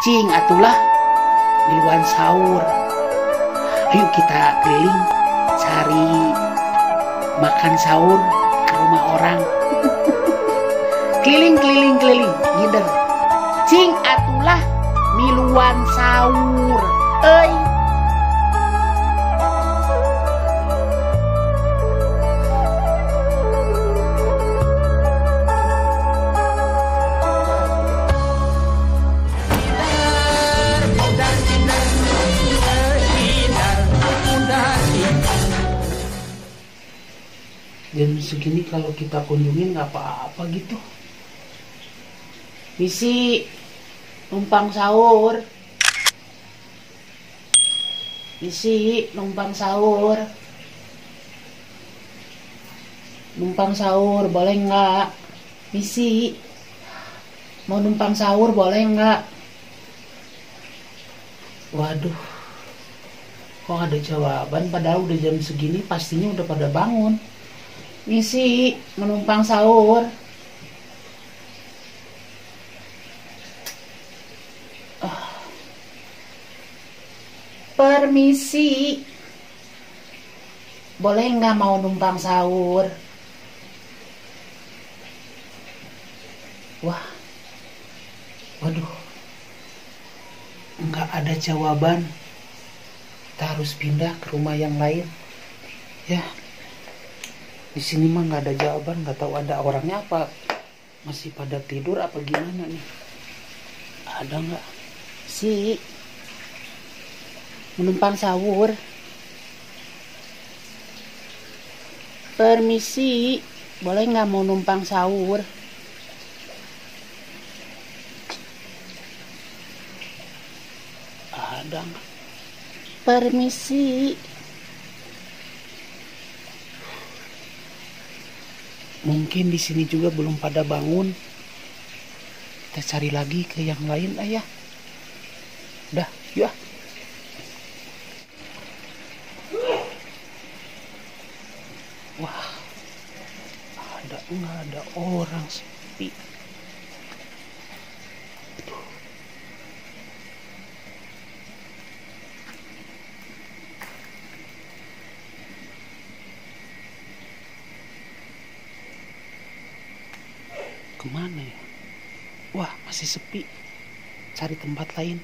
Cing atulah miluan sahur. Ayo kita keliling cari makan sahur ke rumah orang. Keliling gider. Cing atulah miluan sahur. Jam segini kalau kita kunjungin nggak apa-apa gitu. Misi numpang sahur. Misi numpang sahur. Numpang sahur boleh nggak? Misi mau numpang sahur boleh nggak? Waduh, kok ada jawaban padahal udah jam segini pastinya udah pada bangun. Misi menumpang sahur. Permisi, boleh nggak mau numpang sahur? Waduh, nggak ada jawaban. Kita harus pindah ke rumah yang lain. Ya. Di sini mah nggak ada jawaban, nggak tahu ada orangnya apa masih pada tidur apa gimana nih. Ada nggak sih menumpang sahur? Permisi, boleh nggak mau numpang sahur? Ada nggak? Permisi. Mungkin di sini juga belum pada bangun. Kita cari lagi ke yang lain, ayah. Udah, yuk. Wah, nggak ada orang, sepi. Kemana ya? Wah, masih sepi. Cari tempat lain.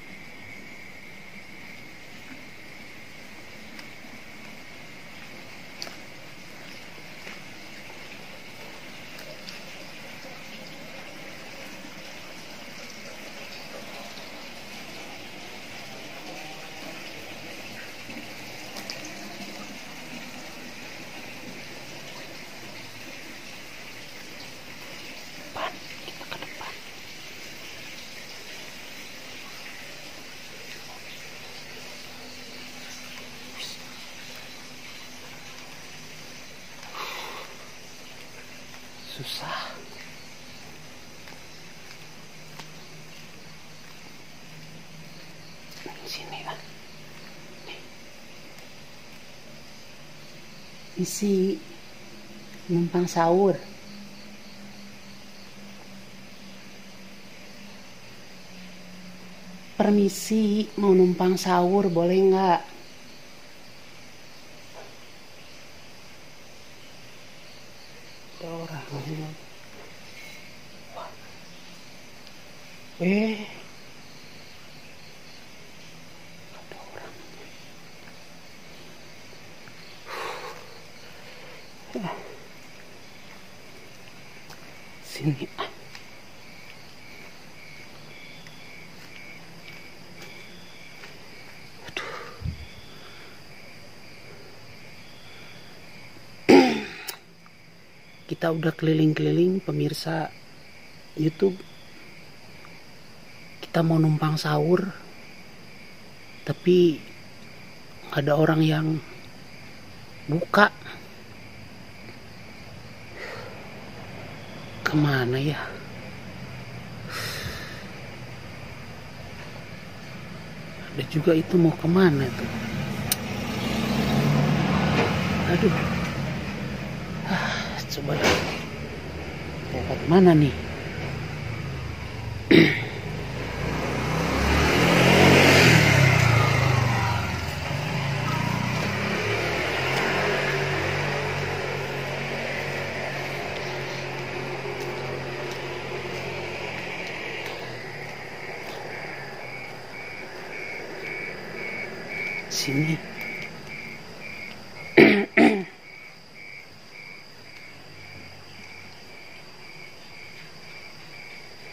Susah. Sini kan. Isi numpang sahur. Permisi, mau numpang sahur boleh nggak? Orang ada orang. Sini. Kita udah keliling-keliling pemirsa YouTube. Kita mau numpang sahur, tapi ada orang yang buka. Kemana ya? Ada juga itu mau kemana tuh? Aduh. Coba lewat mana nih? Sini.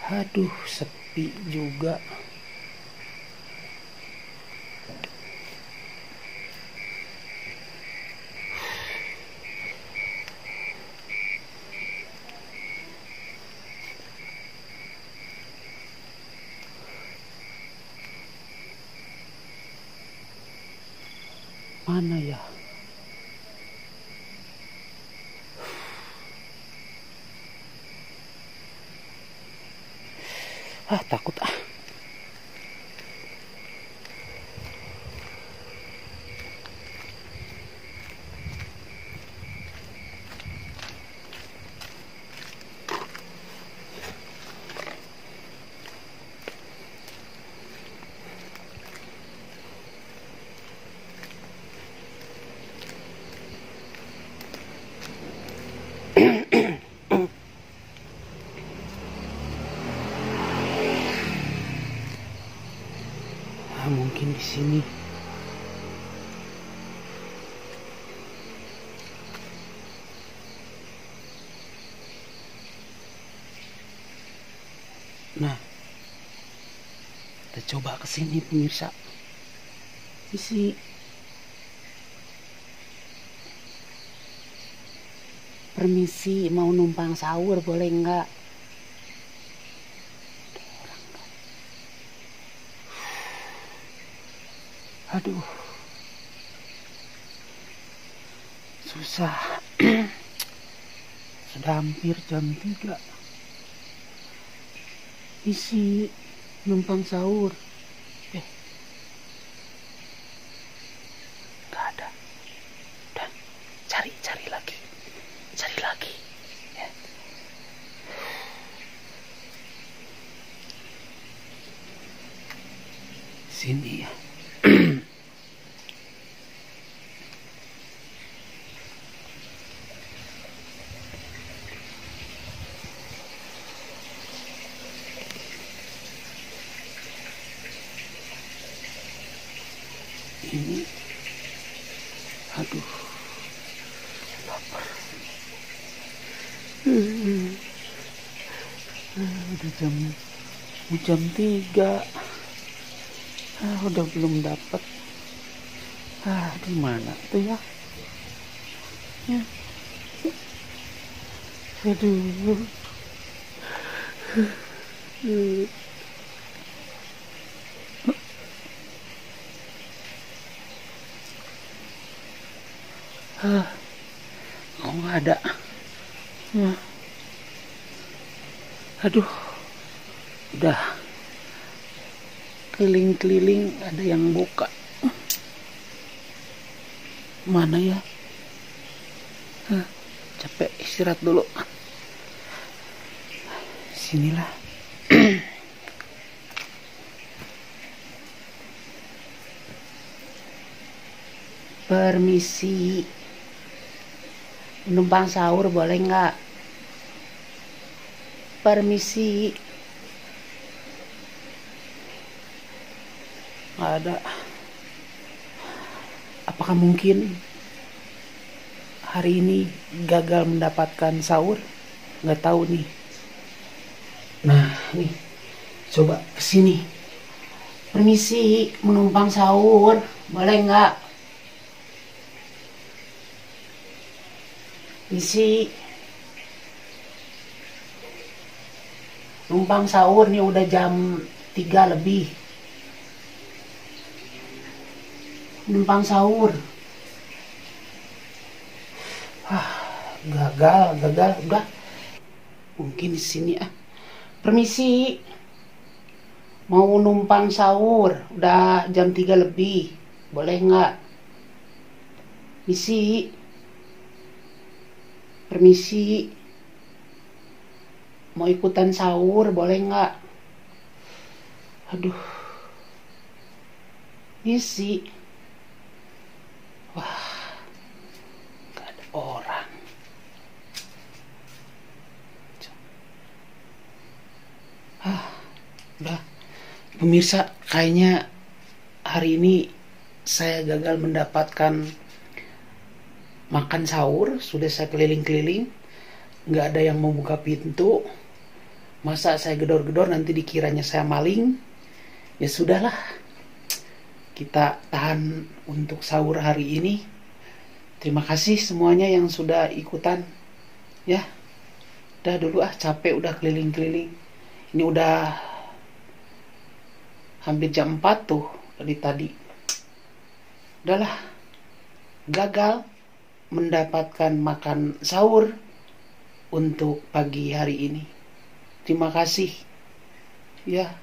Aduh, sepi juga. Mana ya? Takut ah. Mungkin di sini. Nah, kita coba ke sini pemirsa. Isi. Permisi, mau numpang sahur boleh nggak? Aduh, susah. Sudah hampir jam 3. Isi numpang sahur. Nggak ada. Udah, cari lagi. Ya. Sini ya. Ini, aduh, lapar. Udah jam 3. Udah belum dapat. Di mana tuh ya? Aduh. Oh, nggak ada. Aduh, udah keliling-keliling ada yang buka. Mana ya? Capek, istirahat dulu. Sinilah. Permisi, numpang sahur boleh nggak? Permisi. Nggak ada. Apakah mungkin hari ini gagal mendapatkan sahur? Nggak tahu nih. Nah, nih, coba kesini. Permisi, menumpang sahur boleh nggak? Isi numpang sahur nih, udah jam 3 lebih. Numpang sahur. Gagal udah. Mungkin di sini Permisi. Mau numpang sahur, udah jam 3 lebih. Boleh nggak? Isi. Permisi, mau ikutan sahur boleh nggak? Aduh, misi. Wah, nggak ada orang. Udah, pemirsa, kayaknya hari ini saya gagal mendapatkan makan sahur. Sudah saya keliling-keliling, nggak ada yang mau buka pintu. Masa saya gedor-gedor nanti dikiranya saya maling. Ya sudahlah, kita tahan untuk sahur hari ini. Terima kasih semuanya yang sudah ikutan. Ya, udah dulu capek udah keliling-keliling. Ini udah hampir jam 4 tuh tadi. Udahlah, gagal mendapatkan makan sahur untuk pagi hari ini. Terima kasih. Ya.